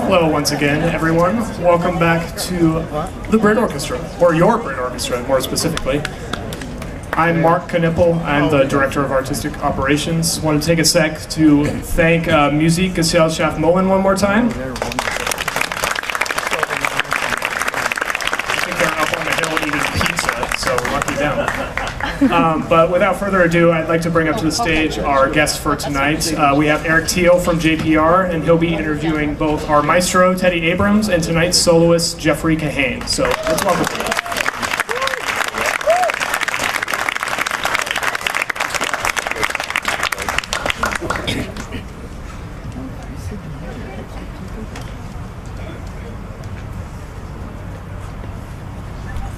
Hello once again, everyone. Welcome back to the Britt Orchestra, or your Britt Orchestra, more specifically. I'm Mark Knippel. I'm the Director of Artistic Operations. Want to take a sec to thank Musikgesellschaft Mullen one more time. I think they're up on the hill eating pizza, so lucky them. But without further ado, I'd like to bring up to the stage our guest for tonight. We have Eric Thiel from JPR, and he'll be interviewing both our maestro, Teddy Abrams, and tonight's soloist, Jeffrey Kahane. So let's welcome him.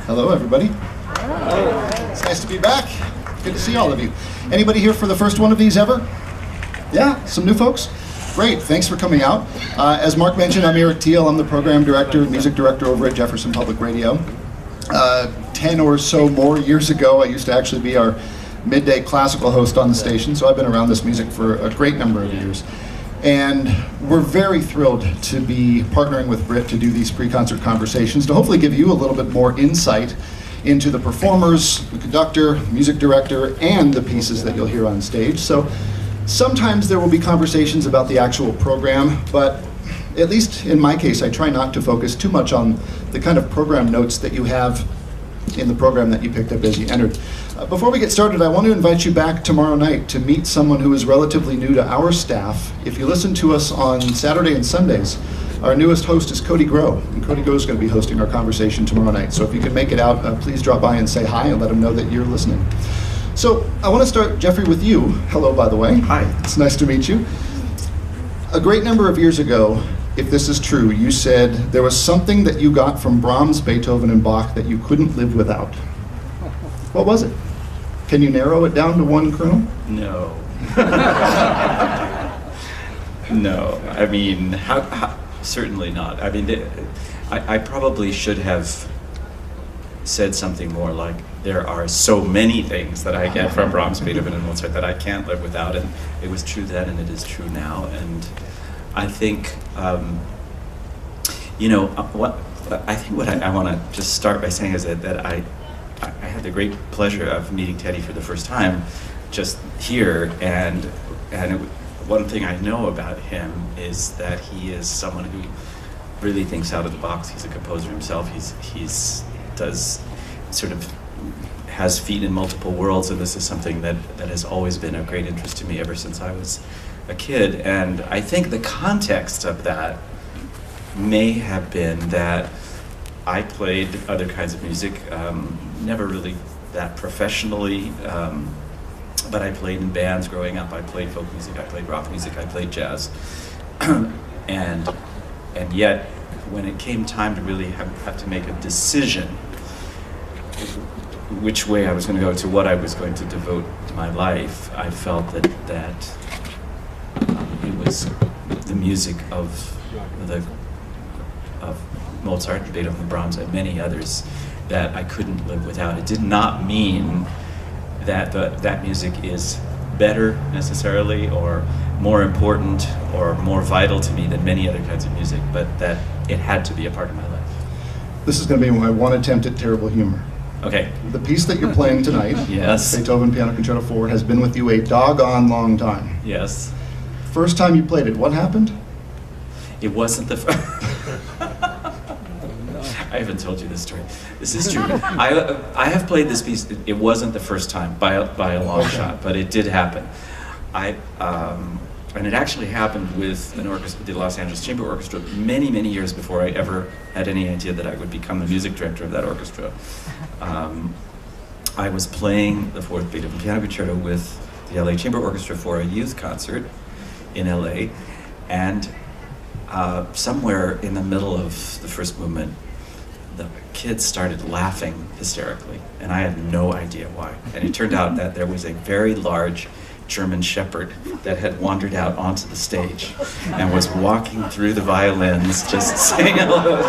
Hello, everybody. It's nice to be back. Good to see all of you. Anybody here for the first one of these ever? Yeah, some new folks? Great, thanks for coming out. As Mark mentioned, I'm Eric Thiel. I'm the program director, music director over at Jefferson Public Radio. 10 or so more years ago, I used to actually be our midday classical host on the station, so I've been around this music for a great number of years. And we're very thrilled to be partnering with Britt to do these pre-concert conversations to hopefully give you a little bit more insight into the performers, the conductor, music director, and the pieces that you'll hear on stage. So sometimes there will be conversations about the actual program, but at least in my case, I try not to focus too much on the kind of program notes that you have in the program that you picked up as you entered. Before we get started, I want to invite you back tomorrow night to meet someone who is relatively new to our staff. If you listen to us on Saturday and Sundays, our newest host is Cody Groh, and Cody Groh is going to be hosting our conversation tomorrow night. So if you can make it out, please drop by and say hi and let him know that you're listening. So I want to start, Jeffrey, with you. Hello, by the way. Hi. It's nice to meet you. A great number of years ago, if this is true, you said there was something that you got from Brahms, Beethoven, and Bach that you couldn't live without. What was it? Can you narrow it down to one kernel? No. No, I mean, certainly not. I mean, I probably should have said something more like, there are so many things that I get from Brahms, Beethoven, and Mozart that I can't live without, and it was true then and it is true now. And I think, what I want to just start by saying is that I had the great pleasure of meeting Teddy for the first time just here, and one thing I know about him is that he is someone who really thinks out of the box. He's a composer himself. He's has feet in multiple worlds, and this is something that has always been of great interest to me ever since I was a kid. And I think the context of that may have been that I played other kinds of music, never really that professionally, but I played in bands growing up. I played folk music, I played rock music, I played jazz. and yet, when it came time to really have to make a decision which way I was going to go, to what I was going to devote my life, I felt that it was the music of Mozart, Beethoven, Brahms, and many others that I couldn't live without. It did not mean that that music is better necessarily, or more important, or more vital to me than many other kinds of music, but that it had to be a part of my life. This is going to be my one attempt at terrible humor. Okay. The piece that you're playing tonight, yes, Beethoven Piano Concerto 4, has been with you a doggone long time. Yes. First time you played it, what happened? It wasn't the I haven't told you this story. This is true. I have played this piece. It wasn't the first time by a long shot, but it did happen. And it actually happened with an orchestra, the Los Angeles Chamber Orchestra, many, many years before I ever had any idea that I would become the music director of that orchestra. I was playing the Fourth Beethoven Piano Concerto with the LA Chamber Orchestra for a youth concert in LA, and somewhere in the middle of the first movement, the kids started laughing hysterically, and I had no idea why. And it turned out that there was a very large German shepherd that had wandered out onto the stage and was walking through the violins just saying hello.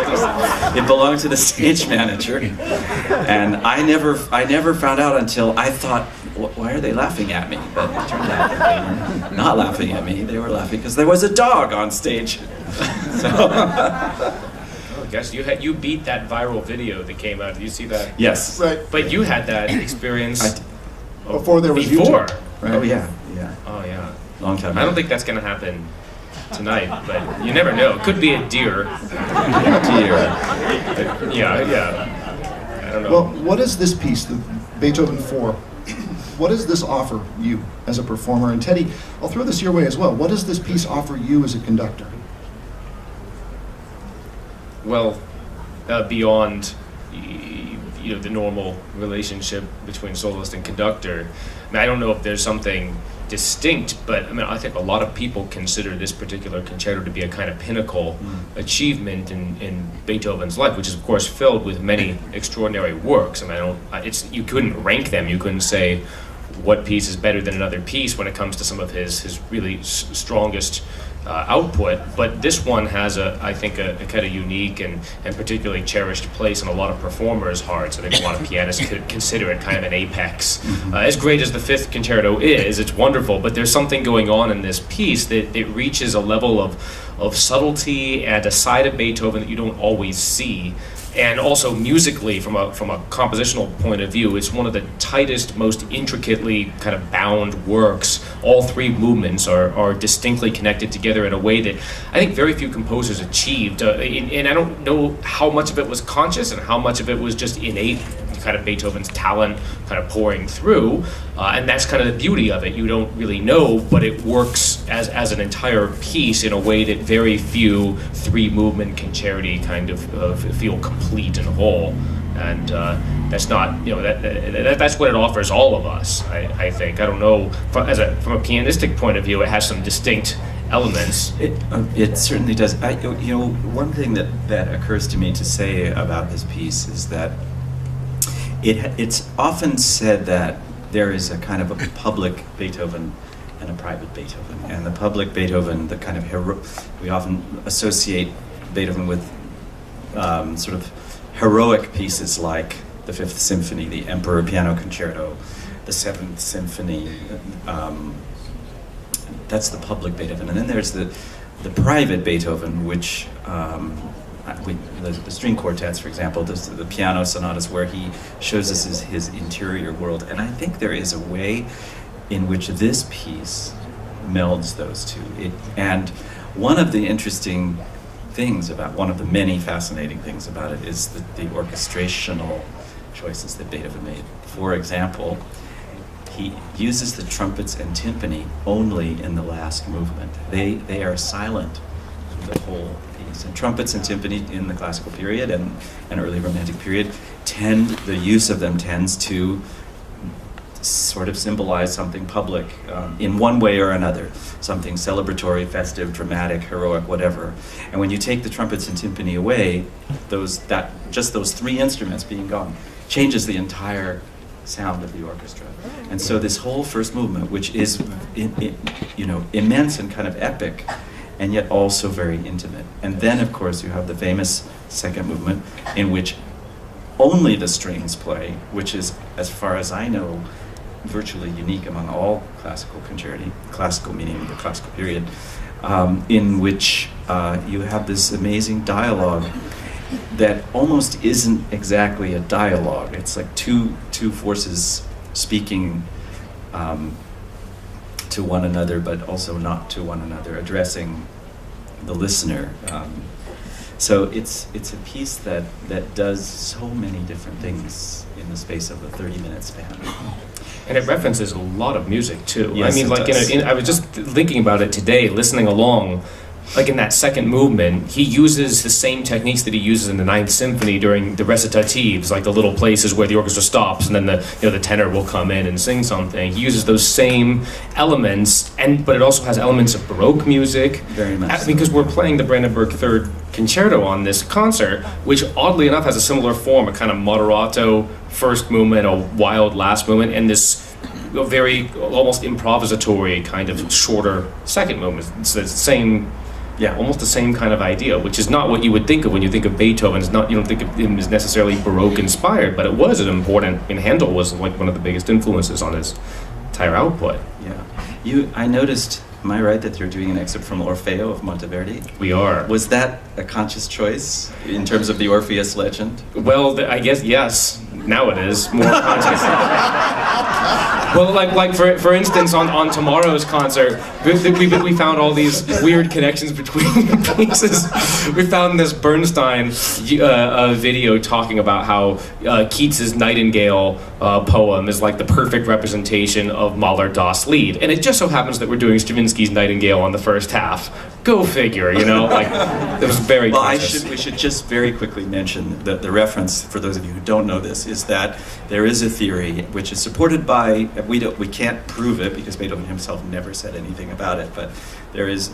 It belonged to the stage manager, and I never found out until I thought, why are they laughing at me? But it turned out that they were not laughing at me. They were laughing because there was a dog on stage. So, oh gosh, you beat that viral video that came out. Did you see that? yes. Right. But you had that experience Before there was before. YouTube. Right. Oh yeah, yeah. Oh yeah. Long time I don't ago. think that's gonna happen tonight, but you never know. It could be a deer. Dear. Yeah. I don't know. Well, what is this piece, the Beethoven 4? What does this offer you as a performer? And Teddy, I'll throw this your way as well. What does this piece offer you as a conductor? Well, beyond the normal relationship between soloist and conductor, I mean, I don't know if there's something distinct, but I mean, I think a lot of people consider this particular concerto to be a kind of pinnacle achievement in Beethoven's life, which is of course filled with many extraordinary works. I mean, you couldn't rank them. You couldn't say what piece is better than another piece when it comes to some of his really strongest output, but this one has I think a kind of unique and particularly cherished place in a lot of performers' hearts. I think a lot of pianists could consider it kind of an apex. As great as the Fifth Concerto is, it's wonderful, but there's something going on in this piece that it reaches a level of subtlety and a side of Beethoven that you don't always see. And also musically, from a compositional point of view, it's one of the tightest, most intricately kind of bound works. All three movements are distinctly connected together in a way that I think very few composers achieved. And I don't know how much of it was conscious and how much of it was just innate, kind of Beethoven's talent kind of pouring through. And that's kind of the beauty of it. You don't really know, but it works as an entire piece in a way that very few three-movement concerti kind of feel complete and whole. And that's not, that's what it offers all of us, I think. I don't know, from a pianistic point of view, it has some distinct elements. It certainly does. One thing that occurs to me to say about this piece is that it's often said that there is a kind of a public Beethoven and a private Beethoven. And the public Beethoven, the kind of we often associate Beethoven with sort of heroic pieces like the Fifth Symphony, the Emperor Piano Concerto, the Seventh Symphony. That's the public Beethoven. And then there's the private Beethoven, which the string quartets, for example, the piano sonatas, where he shows us his interior world. And I think there is a way in which this piece melds those two. And one of the interesting things one of the many fascinating things about it is the orchestrational choices that Beethoven made. For example, he uses the trumpets and timpani only in the last movement. They are silent through the whole piece. And trumpets and timpani in the classical period and early romantic period the use of them tends to sort of symbolize something public in one way or another, something celebratory, festive, dramatic, heroic, whatever. And when you take the trumpets and timpani away, just those three instruments being gone changes the entire sound of the orchestra. And so this whole first movement, which is immense and kind of epic, and yet also very intimate. And then, of course, you have the famous second movement in which only the strings play, which is, as far as I know, virtually unique among all classical concerti, classical meaning the classical period, in which you have this amazing dialogue that almost isn't exactly a dialogue. It's like two forces speaking to one another, but also not to one another, addressing the listener. So it's a piece that does so many different things in the space of a 30-minute span. And it references a lot of music too. Yes, I mean, it like does. I was just thinking about it today, listening along. Like in that second movement, he uses the same techniques that he uses in the Ninth Symphony during the recitatives, like the little places where the orchestra stops and then the tenor will come in and sing something. He uses those same elements, but it also has elements of Baroque music. Very much so. Because we're playing the Brandenburg Third Concerto on this concert, which oddly enough has a similar form, a kind of moderato first movement, a wild last movement, and this very almost improvisatory kind of shorter second movement. It's the same Yeah. Almost the same kind of idea, which is not what you would think of when you think of Beethoven. It's not, you don't think of him as necessarily Baroque inspired, but it was an important, and Handel was like one of the biggest influences on his entire output. Yeah. I noticed, am I right that you're doing an excerpt from Orfeo of Monteverdi? We are. Was that a conscious choice in terms of the Orpheus legend? Well, I guess yes. Now it is more conscious. Well, like for instance, on tomorrow's concert, we found all these weird connections between the pieces. We found this Bernstein video talking about how Keats's Nightingale poem is like the perfect representation of Mahler Das Lied, and it just so happens that we're doing Stravinsky's Nightingale on the first half. Go figure, you know? Like, it was very Well, conscious. we should just very quickly mention that the reference, for those of you who don't know this, is that there is a theory which is supported by, we can't prove it because Beethoven himself never said anything about it, but there is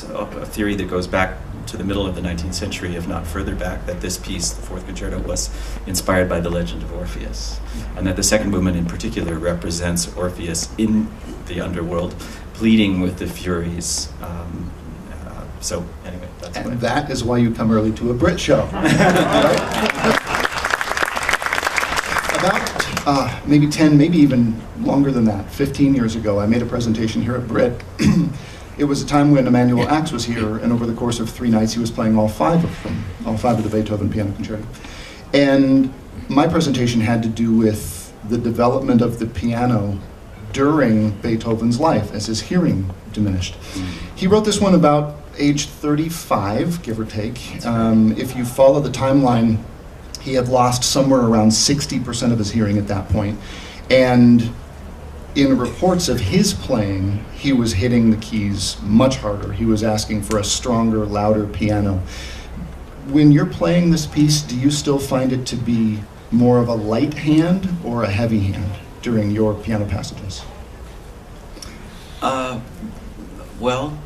a theory that goes back to the middle of the 19th century, if not further back, that this piece, the Fourth Concerto, was inspired by the legend of Orpheus, and that the second movement in particular represents Orpheus in the underworld, pleading with the Furies. So anyway, that's why. And that is why you come early to a Britt show. Right? About maybe 10, maybe even longer than that, 15 years ago, I made a presentation here at Britt. It was a time when Emanuel Ax was here, and over the course of 3 nights, he was playing all 5 of them, all 5 of the Beethoven Piano Concerto. And my presentation had to do with the development of the piano during Beethoven's life as his hearing diminished. He wrote this one about age 35, give or take. If you follow the timeline, he had lost somewhere around 60% of his hearing at that point. And in reports of his playing, he was hitting the keys much harder. He was asking for a stronger, louder piano. When you're playing this piece, do you still find it to be more of a light hand or a heavy hand during your piano passages? Well,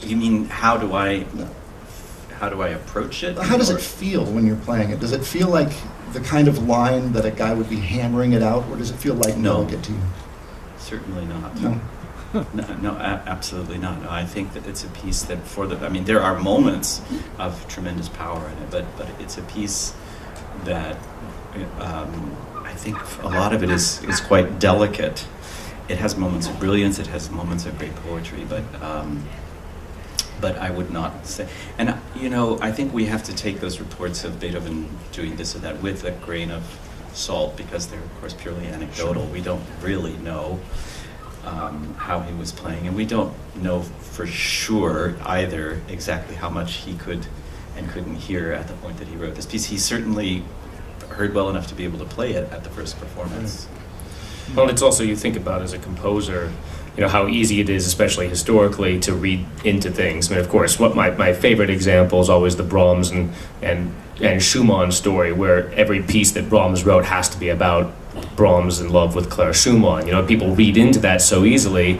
you mean how do I approach it? How does it feel when you're playing it? Does it feel like the kind of line that a guy would be hammering it out, or does it feel like delicate to you? Certainly not. No. No, absolutely not. No, I think that it's a piece that there are moments of tremendous power in it, but it's a piece that I think a lot of it is quite delicate. It has moments of brilliance, it has moments of great poetry, but I would not say, and I think we have to take those reports of Beethoven doing this or that with a grain of salt, because they're of course purely anecdotal. Sure. We don't really know how he was playing, and we don't know for sure either exactly how much he could and couldn't hear at the point that he wrote this piece. He certainly heard well enough to be able to play it at the first performance. Well, it's also, you think about as a composer, how easy it is, especially historically, to read into things. I mean, of course, what my favorite example is always the Brahms and Schumann story, where every piece that Brahms wrote has to be about Brahms in love with Clara Schumann. People read into that so easily.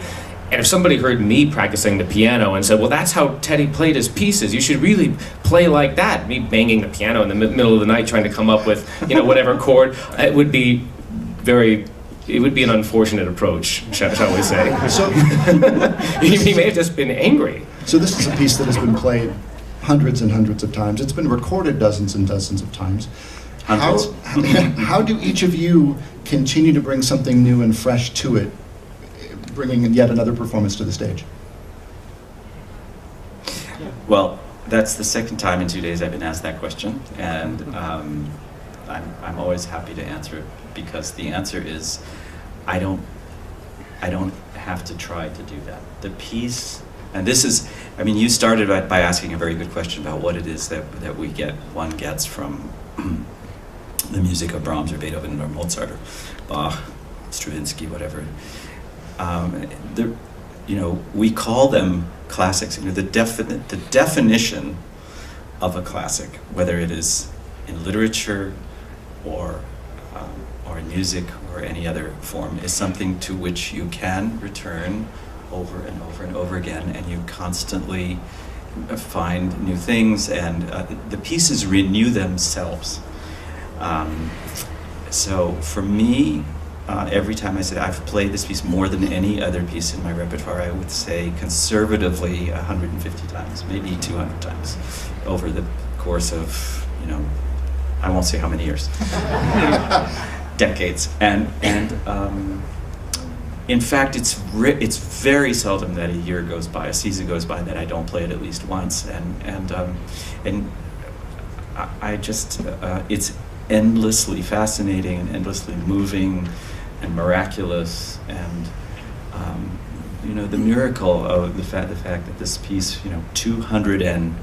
And if somebody heard me practicing the piano and said, well, that's how Teddy played his pieces, you should really play like that, me banging the piano in the middle of the night trying to come up with, whatever chord, it would be an unfortunate approach, shall we say. So, He may have just been angry. so this is a piece that has been played hundreds and hundreds of times. It's been recorded dozens and dozens of times. Hundreds. How do each of you continue to bring something new and fresh to it, bringing yet another performance to the stage? Well, that's the second time in 2 days I've been asked that question, and I'm always happy to answer it, because the answer is I don't have to try to do that. The piece, and this is, you started by asking a very good question about what it is that one gets from the music of Brahms or Beethoven or Mozart or Bach, Stravinsky, whatever. We call them classics. The definition of a classic, whether it is in literature or in music or any other form, is something to which you can return over and over and over again, and you constantly find new things, and the pieces renew themselves. So for me, every time I say I've played this piece more than any other piece in my repertoire, I would say conservatively 150 times, maybe 200 times over the course of, I won't say how many years, decades. And in fact, it's very seldom that a year goes by, a season goes by that I don't play it at least once. And I just, it's endlessly fascinating and endlessly moving and miraculous, and the miracle of the fact that this piece, 200 and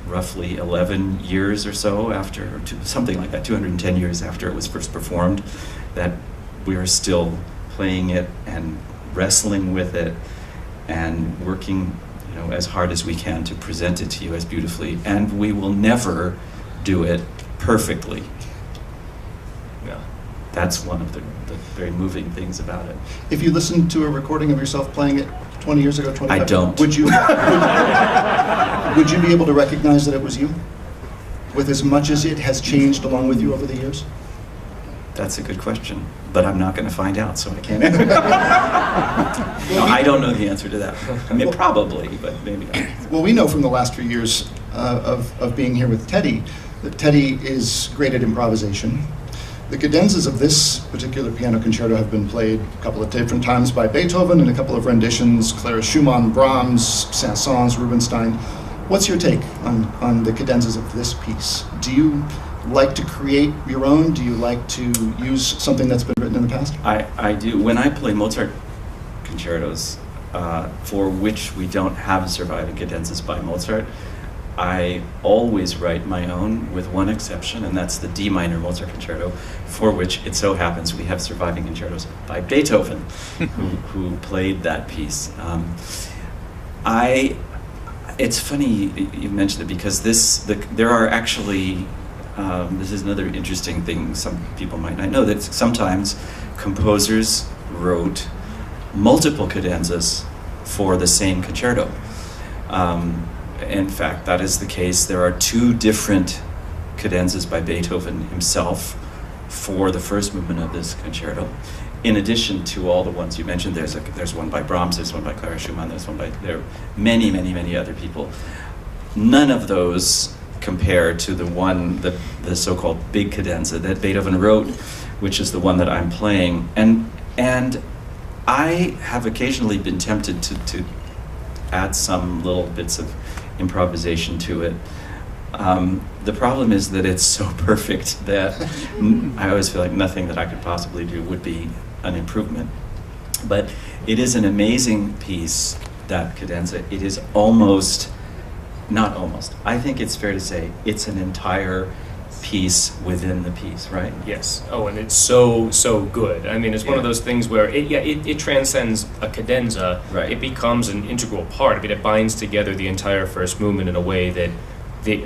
roughly 11 years or so after, or something like that, 210 years after it was first performed, that we are still playing it and wrestling with it and working, as hard as we can to present it to you as beautifully, and we will never do it perfectly. Yeah. That's one of the very moving things about it. If you listened to a recording of yourself playing it 20 years ago, 25 I don't. Would you be able to recognize that it was you? With as much as it has changed along with you over the years? That's a good question, but I'm not going to find out, so I can't answer. No, I don't know the answer to that. I mean, probably, but maybe not. Well, we know from the last few years of being here with Teddy that Teddy is great at improvisation. The cadenzas of this particular piano concerto have been played a couple of different times by Beethoven and a couple of renditions, Clara Schumann, Brahms, Saint-Saëns, Rubinstein. What's your take on the cadenzas of this piece? Do you like to create your own? Do you like to use something that's been written in the past? I do. When I play Mozart concertos, for which we don't have surviving cadenzas by Mozart, I always write my own, with one exception, and that's the D minor Mozart concerto, for which it so happens we have surviving concertos by Beethoven, who played that piece. It's funny you mentioned it, because there are actually, this is another interesting thing some people might not know, that sometimes composers wrote multiple cadenzas for the same concerto. In fact, that is the case. There are 2 different cadenzas by Beethoven himself for the first movement of this concerto. In addition to all the ones you mentioned, there's one by Brahms, there's one by Clara Schumann, there are many, many, many other people. None of those compare to the so-called big cadenza that Beethoven wrote, which is the one that I'm playing. And I have occasionally been tempted to add some little bits of improvisation to it. The problem is that it's so perfect that I always feel like nothing that I could possibly do would be an improvement. But it is an amazing piece, that cadenza. It is not almost, I think it's fair to say it's an entire piece within the piece, right? Yes. Oh, and it's so good. I mean, it's one of those things where it transcends a cadenza. Right. It becomes an integral part. I mean, it binds together the entire first movement in a way that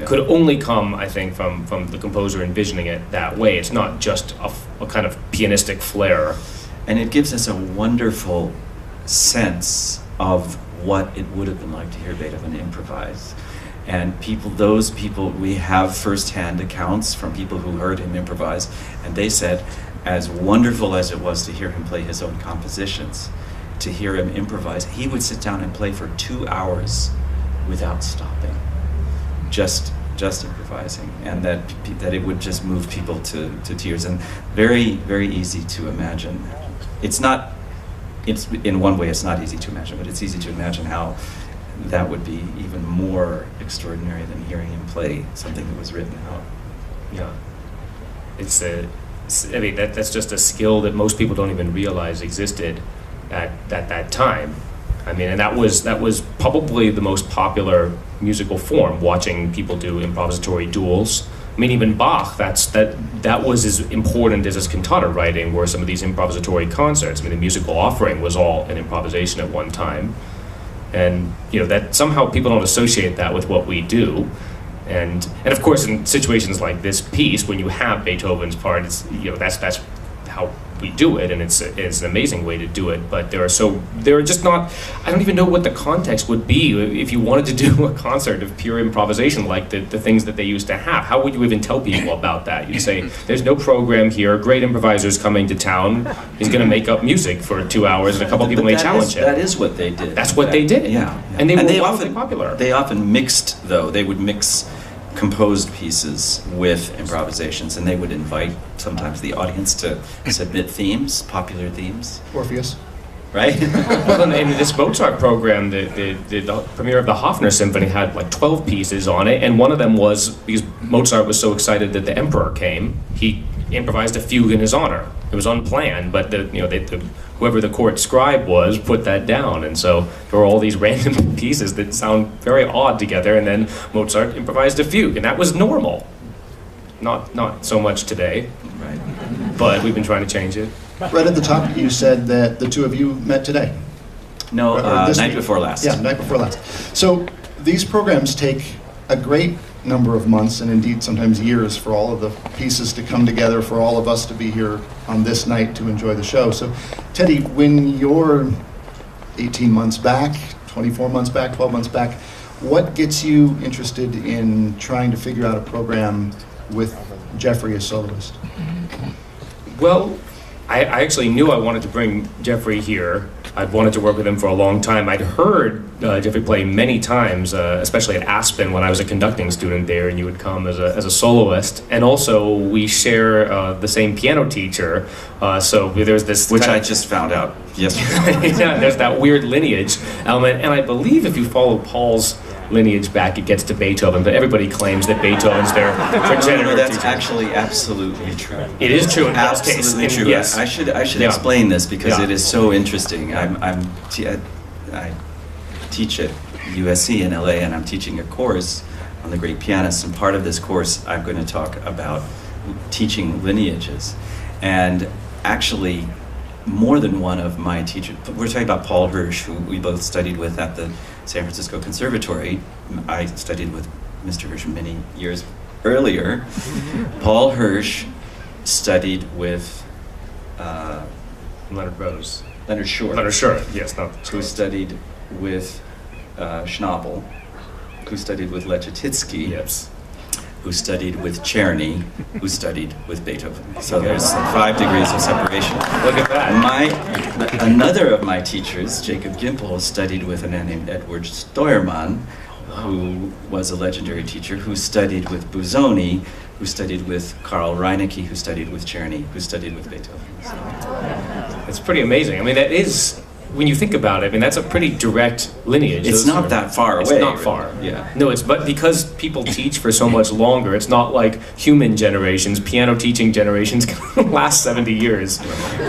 could only come, I think, from the composer envisioning it that way. It's not just a kind of pianistic flair. And it gives us a wonderful sense of what it would have been like to hear Beethoven improvise. And those people, we have firsthand accounts from people who heard him improvise, and they said, as wonderful as it was to hear him play his own compositions, to hear him improvise, he would sit down and play for 2 hours without stopping, just improvising, and that it would just move people to tears, and very, very easy to imagine. It's in one way it's not easy to imagine, but it's easy to imagine how that would be even more extraordinary than hearing him play something that was written out. Yeah, that's just a skill that most people don't even realize existed at that time. I mean, and that was probably the most popular musical form. Watching people do improvisatory duels. I mean, even Bach. That was as important as his cantata writing were some of these improvisatory concerts. I mean, the musical offering was all an improvisation at one time. And that somehow people don't associate that with what we do, and of course in situations like this piece, when you have Beethoven's part, it's that's how we do it, and it's an amazing way to do it. But there are just not. I don't even know what the context would be if you wanted to do a concert of pure improvisation like the things that they used to have. How would you even tell people about that? You'd say, "There's no program here. Great improviser's coming to town. He's going to make up music for 2 hours, and a couple people may challenge him." That is what they did. That's what they did. Yeah. And they were wildly often popular. They often mixed, though. They would mix composed pieces with improvisations, and they would invite sometimes the audience to submit themes, popular themes, Orpheus. right? Well, in this Mozart program, the premiere of the Hofner Symphony had like 12 pieces on it, and one of them was, because Mozart was so excited that the emperor came, he improvised a fugue in his honor. It was unplanned, but whoever the court scribe was put that down, and so there were all these random pieces that sound very odd together, and then Mozart improvised a fugue, and that was normal. Not so much today, Right. but we've been trying to change it. Right at the top, you said that the two of you met today. No, Or this night week. before last. Yeah, night before last. So these programs take a great number of months, and indeed sometimes years, for all of the pieces to come together, for all of us to be here on this night to enjoy the show. So Teddy, when you're 18 months back, 24 months back, 12 months back, what gets you interested in trying to figure out a program with Jeffrey as soloist? Well, I actually knew I wanted to bring Jeffrey here. I'd wanted to work with him for a long time. I'd heard Jeffrey play many times, especially at Aspen when I was a conducting student there, and you would come as a soloist. And also, we share the same piano teacher, so there's this... Which I just found out yesterday. Yeah, there's that weird lineage element, and I believe if you follow Paul's lineage back, it gets to Beethoven, but everybody claims that Beethoven's their progenitor. No, that's teacher. actually absolutely true. It is true in Paul's case. Absolutely And true. yes. I should Yeah. explain this because Yeah. it is so interesting. I teach at USC in LA, and I'm teaching a course on the great pianists. And part of this course, I'm going to talk about teaching lineages. And actually, more than one of my teachers, we're talking about Paul Hirsch, who we both studied with at the San Francisco Conservatory. I studied with Mr. Hirsch many years earlier. Paul Hirsch studied with Leonard Rose. Leonard Short, Leonard Short, yes, not who studied with Schnabel, who studied with Leczetitsky, Yes. who studied with Czerny, who studied with Beethoven. So there's 5 degrees of separation. Look at that. Another of my teachers, Jacob Gimpel, studied with a man named Edward Steuermann, who was a legendary teacher, who studied with Busoni, who studied with Karl Reinecke, who studied with Czerny, who studied with Beethoven. So, It's pretty amazing. I mean, that is, when you think about it, I mean, that's a pretty direct lineage. it's Those not are- that far away. It's not really. far. Yeah. No, it's but because people teach for so much longer, it's not like human generations. Piano teaching generations can last 70 years.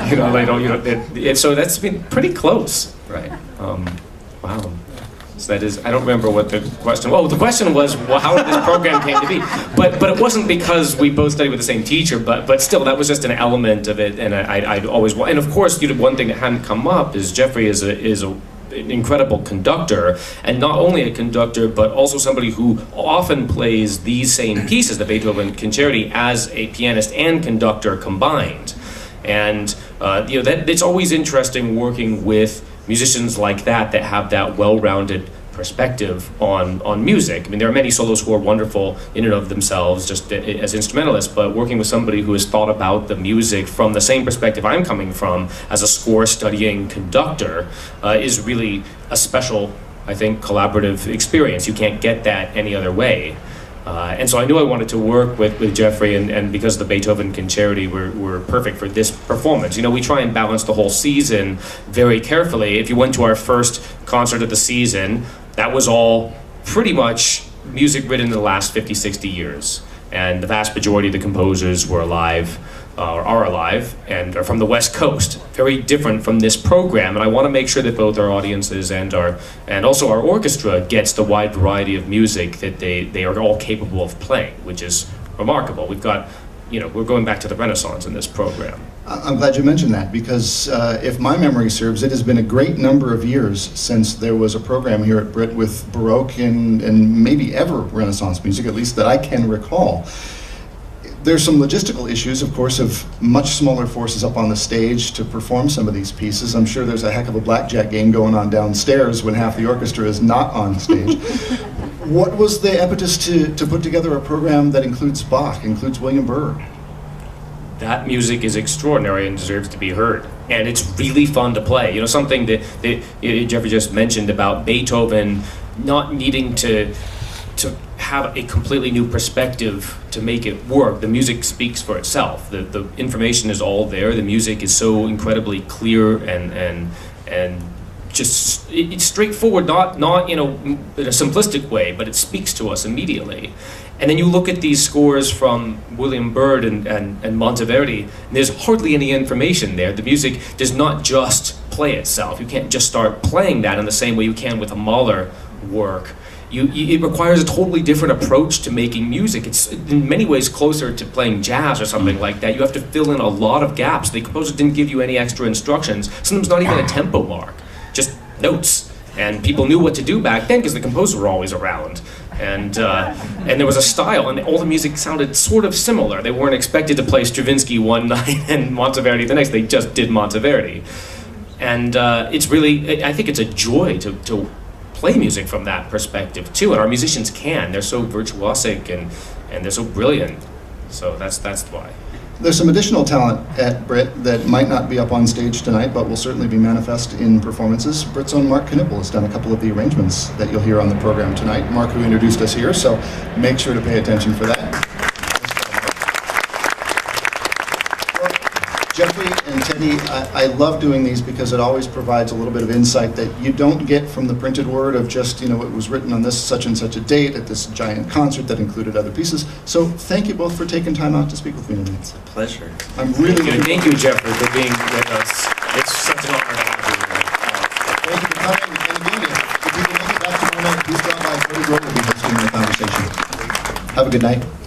You know, they don't. You know, so that's been pretty close. Right. Wow. So that is, I don't remember what the question. Oh, the question was, well, how did this program came to be? But it wasn't because we both studied with the same teacher. But still, that was just an element of it. And I'd always, and of course, one thing that hadn't come up is Jeffrey is an incredible conductor, and not only a conductor, but also somebody who often plays these same pieces, the Beethoven Concerti, as a pianist and conductor combined. And that it's always interesting working with musicians like that have that well-rounded perspective on music. I mean, there are many solos who are wonderful in and of themselves, just as instrumentalists, but working with somebody who has thought about the music from the same perspective I'm coming from as a score-studying conductor is really a special, I think, collaborative experience. You can't get that any other way. And so I knew I wanted to work with Jeffrey, and because the Beethoven Concerti were perfect for this performance. You know, we try and balance the whole season very carefully. If you went to our first concert of the season, that was all pretty much music written in the last 50, 60 years. And the vast majority of the composers were alive, or are alive, and are from the West Coast. Very different from this program, and I want to make sure that both our audiences and also our orchestra gets the wide variety of music that they are all capable of playing, which is remarkable. We've got, we're going back to the Renaissance in this program. I'm glad you mentioned that, because if my memory serves, it has been a great number of years since there was a program here at Britt with Baroque and maybe ever Renaissance music, at least that I can recall. There's some logistical issues, of course, of much smaller forces up on the stage to perform some of these pieces. I'm sure there's a heck of a blackjack game going on downstairs when half the orchestra is not on stage. What was the impetus to put together a program that includes Bach, includes William Burr? That music is extraordinary and deserves to be heard. And it's really fun to play. You know, something that Jeffrey just mentioned about Beethoven not needing to have a completely new perspective to make it work. The music speaks for itself. The information is all there. The music is so incredibly clear and just it's straightforward, not in a simplistic way, but it speaks to us immediately. And then you look at these scores from William Byrd and Monteverdi, and there's hardly any information there. The music does not just play itself. You can't just start playing that in the same way you can with a Mahler work. It requires a totally different approach to making music. It's in many ways closer to playing jazz or something like that. You have to fill in a lot of gaps. The composer didn't give you any extra instructions. Sometimes not even a tempo mark, just notes. And people knew what to do back then because the composers were always around. And there was a style, and all the music sounded sort of similar. They weren't expected to play Stravinsky one night and Monteverdi the next. They just did Monteverdi. And it's really, I think it's a joy to play music from that perspective too, and our musicians can. They're so virtuosic and they're so brilliant. So that's why. There's some additional talent at Britt that might not be up on stage tonight, but will certainly be manifest in performances. Britt's own Mark Knipple has done a couple of the arrangements that you'll hear on the program tonight. Mark, who introduced us here, so make sure to pay attention for that. Jeffrey and Teddy, I love doing these because it always provides a little bit of insight that you don't get from the printed word of just, it was written on this such and such a date at this giant concert that included other pieces. So thank you both for taking time out to speak with me tonight. It's a pleasure. I'm really Thank you, Jeffrey, for being with us. It's such an honor to have you here. Thank you for coming. And again, if you can make it back tomorrow night, please drop by. Cody Grove will be hosting the conversation. Have a good night.